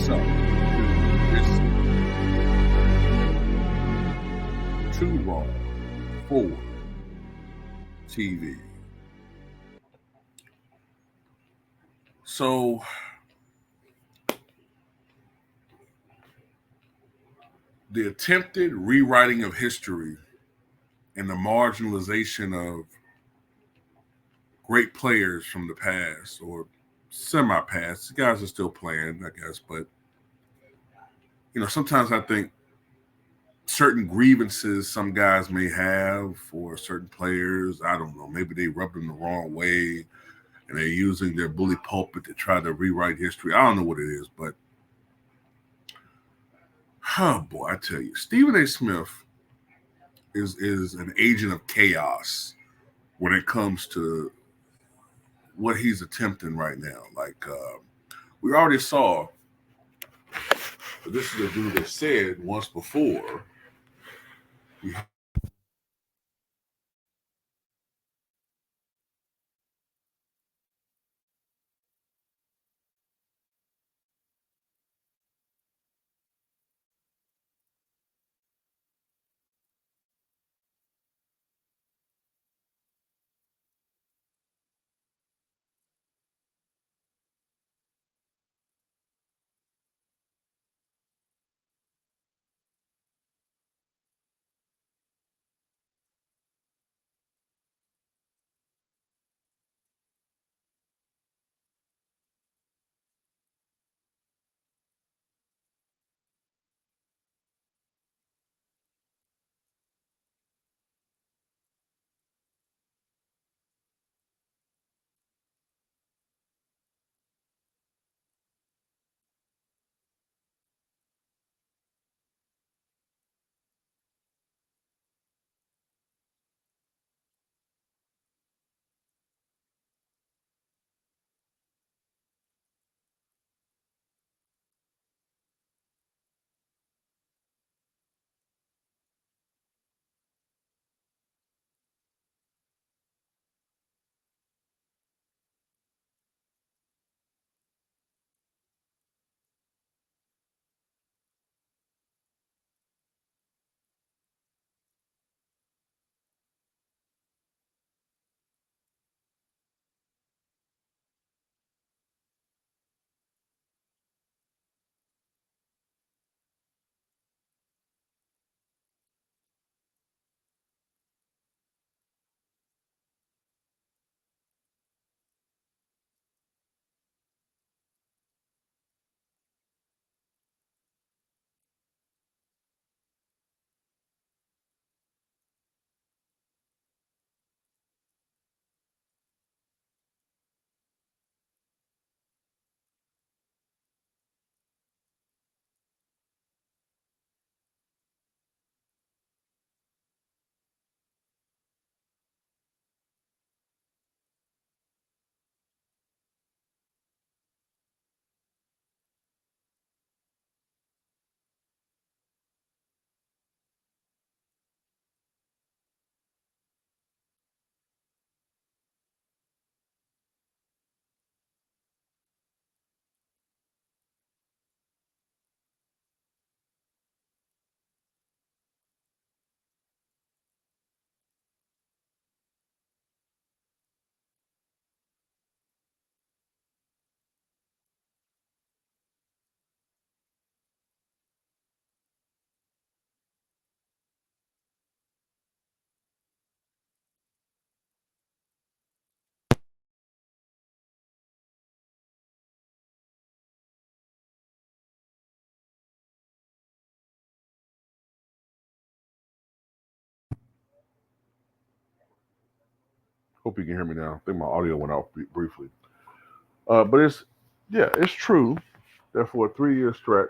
welcome to this Too Raw for TV. So, the attempted rewriting of history and the marginalization of great players from the past or semi-past. The guys are still playing, I guess, but sometimes I think certain grievances some guys may have for certain players, I don't know, maybe they rubbed them the wrong way and they're using their bully pulpit to try to rewrite history. I don't know what it is, but oh boy, I tell you, Stephen A. Smith is an agent of chaos when it comes to what he's attempting right now. Like we already saw, but this is a dude that said once before. We hope you can hear me now. I think my audio went out briefly. But it's true that for a 3 year stretch,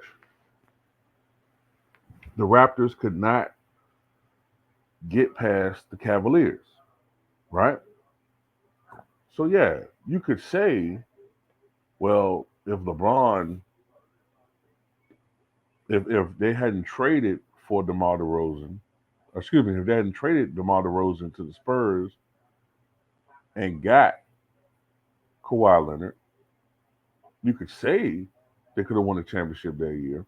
the Raptors could not get past the Cavaliers, right? So yeah, you could say, well, if they hadn't traded for DeMar DeRozan, excuse me, if they hadn't traded DeMar DeRozan to the Spurs and got Kawhi Leonard, you could say They could have won the championship that year.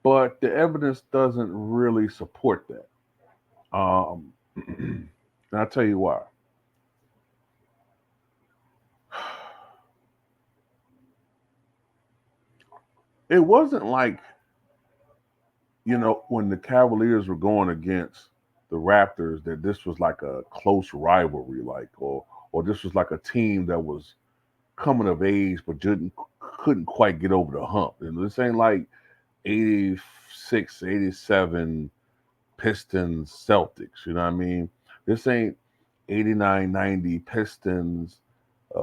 But the evidence doesn't really support that. And I'll tell you why. It wasn't like, when the Cavaliers were going against the Raptors, that this was like a close rivalry, or this was like a team that was coming of age but couldn't quite get over the hump. And this ain't like 86, 87 Pistons Celtics, you know what I mean? This ain't 89, 90 Pistons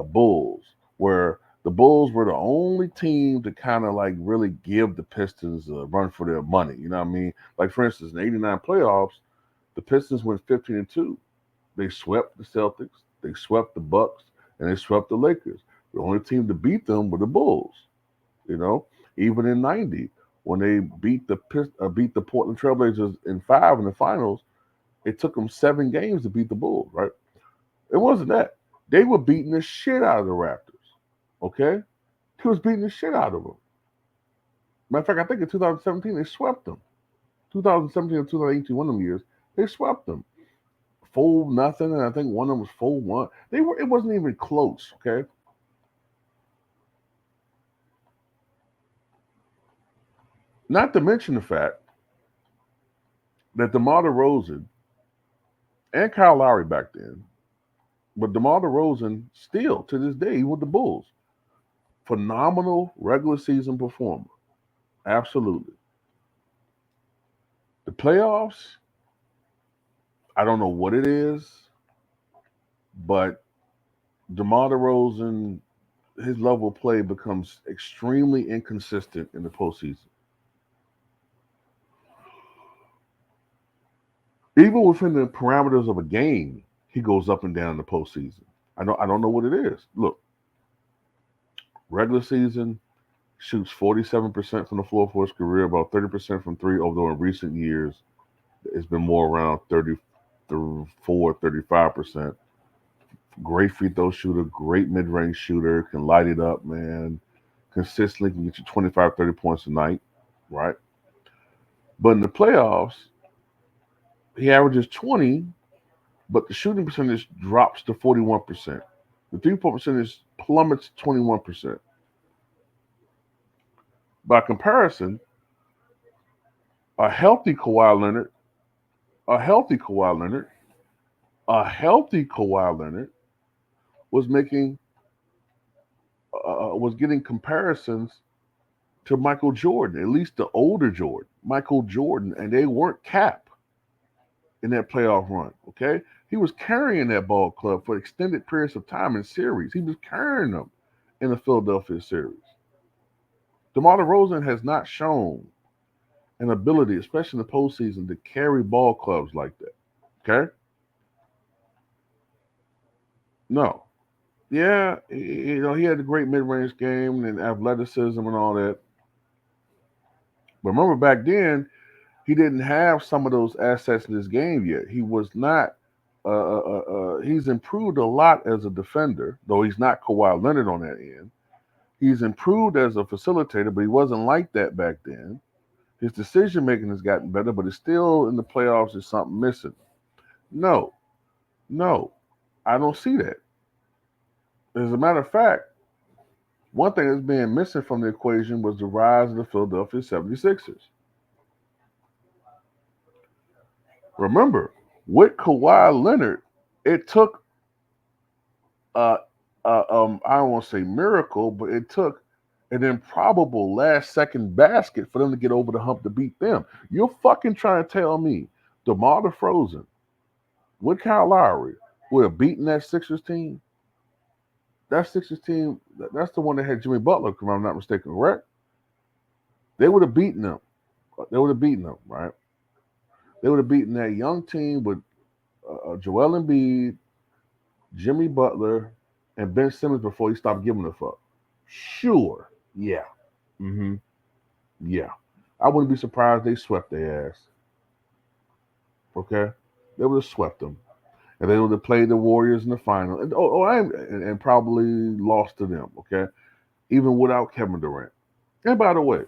Bulls, where the Bulls were the only team to kind of like really give the Pistons a run for their money. You know what I mean? Like for instance, in '89 playoffs, the Pistons went 15-2. They swept the Celtics, they swept the Bucks, and they swept the Lakers. The only team to beat them were the Bulls. You know, even in '90 when they beat the Portland Trailblazers in 5 in the finals, it took them 7 games to beat the Bulls. Right? It wasn't that. They were beating the shit out of the Raptors. Okay? He was beating the shit out of them. Matter of fact, I think in 2017 they swept them. 2017 or 2018, one of them years, they swept them. 4-0, and I think one of them was 4-1. It wasn't even close, okay? Not to mention the fact that DeMar DeRozan and Kyle Lowry back then, but DeMar DeRozan still to this day with the Bulls, phenomenal regular season performer. Absolutely. The playoffs, I don't know what it is, but DeMar DeRozan, his level of play becomes extremely inconsistent in the postseason. Even within the parameters of a game, he goes up and down in the postseason. I don't know what it is. Look, regular season shoots 47% from the floor for his career, about 30% from three, although in recent years it's been more around 34, 35%. Great free throw shooter, great mid range shooter, can light it up, man. Consistently can get you 25, 30 points a night, right? But in the playoffs, he averages 20, but the shooting percentage drops to 41%. The 3-point percentage plummets to 21%. By comparison, a healthy Kawhi Leonard, a healthy Kawhi Leonard, a healthy Kawhi Leonard was making was getting comparisons to Michael Jordan, at least the older Jordan, Michael Jordan, and they weren't cap in that playoff run. Okay, he was carrying that ball club for extended periods of time in series. He was carrying them in the Philadelphia series. DeMar DeRozan has not shown an ability, especially in the postseason, to carry ball clubs like that. Okay, no. Yeah, he had a great mid-range game and athleticism and all that. But remember back then, he didn't have some of those assets in his game yet. He was not. He's improved a lot as a defender, though he's not Kawhi Leonard on that end. He's improved as a facilitator, but he wasn't like that back then. His decision making has gotten better, but it's still in the playoffs. There's something missing. No, no, I don't see that. As a matter of fact, one thing that's being missing from the equation was the rise of the Philadelphia 76ers. Remember, with Kawhi Leonard, it took I don't want to say miracle, but it took an improbable last second basket for them to get over the hump to beat them. You're fucking trying to tell me DeMar DeRozan with Kyle Lowry would have beaten that Sixers team? That Sixers team, that's the one that had Jimmy Butler, if I'm not mistaken, correct? They would have beaten them. They would have beaten them, right? They would have beaten that young team with Joel Embiid, Jimmy Butler, and Ben Simmons before he stopped giving a fuck. Sure. Yeah. Mm-hmm. Yeah. I wouldn't be surprised they swept their ass. Okay? They would have swept them. And they would have played the Warriors in the final. And probably lost to them. Okay? even without Kevin Durant. And by the way,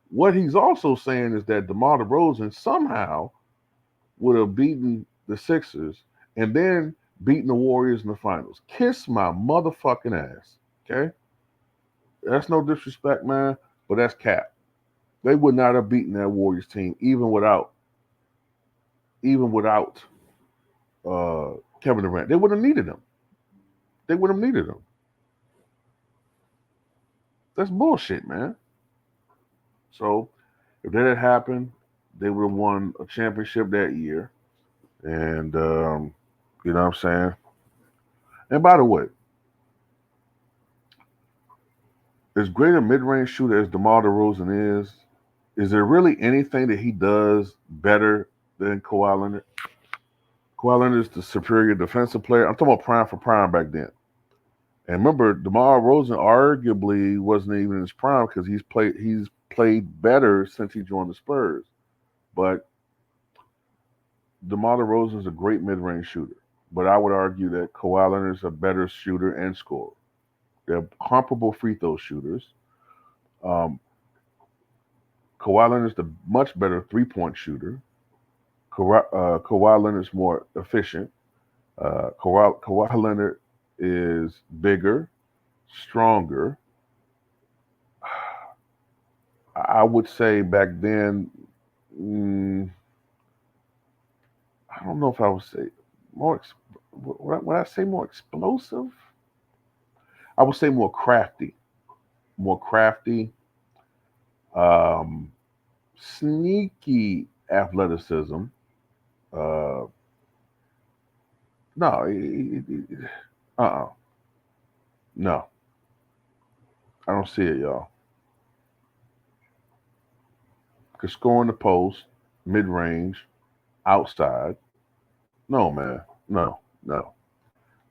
what he's also saying is that DeMar DeRozan somehow would have beaten the Sixers and then beaten the Warriors in the finals. Kiss my motherfucking ass. Okay? That's no disrespect, man, but that's cap. They would not have beaten that Warriors team even without Kevin Durant. They would have needed him. They would have needed him. That's bullshit, man. So if that had happened, they would have won a championship that year. And you know what I'm saying? And by the way, as great a mid-range shooter as DeMar DeRozan is there really anything that he does better than Kawhi Leonard? Kawhi Leonard is the superior defensive player. I'm talking about prime for prime back then. And remember, DeMar DeRozan arguably wasn't even in his prime because he's played better since he joined the Spurs. But DeMar DeRozan is a great mid-range shooter. But I would argue that Kawhi Leonard is a better shooter and scorer. They're comparable free throw shooters. Kawhi Leonard is the much better three-point shooter. Kawhi Leonard is more efficient. Kawhi Leonard is bigger, stronger. I would say back then, I don't know if I would say more. Would I say more explosive? I would say more crafty. Sneaky athleticism. No, no, I don't see it, y'all. Could score in the post, mid range, outside. No, man, no.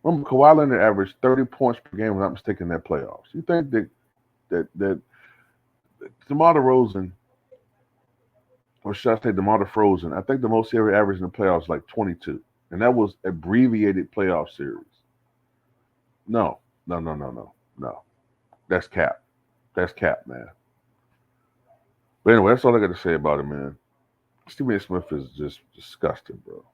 Remember, Kawhi Leonard averaged 30 points per game, if I'm not mistaken, in that playoffs. You think that DeMar DeRozan, or should I say DeMar DeFrozen, I think the most he ever averaged in the playoffs was like 22. And that was abbreviated playoff series. No. That's cap. That's cap, man. But anyway, that's all I got to say about it, man. Stephen A. Smith is just disgusting, bro.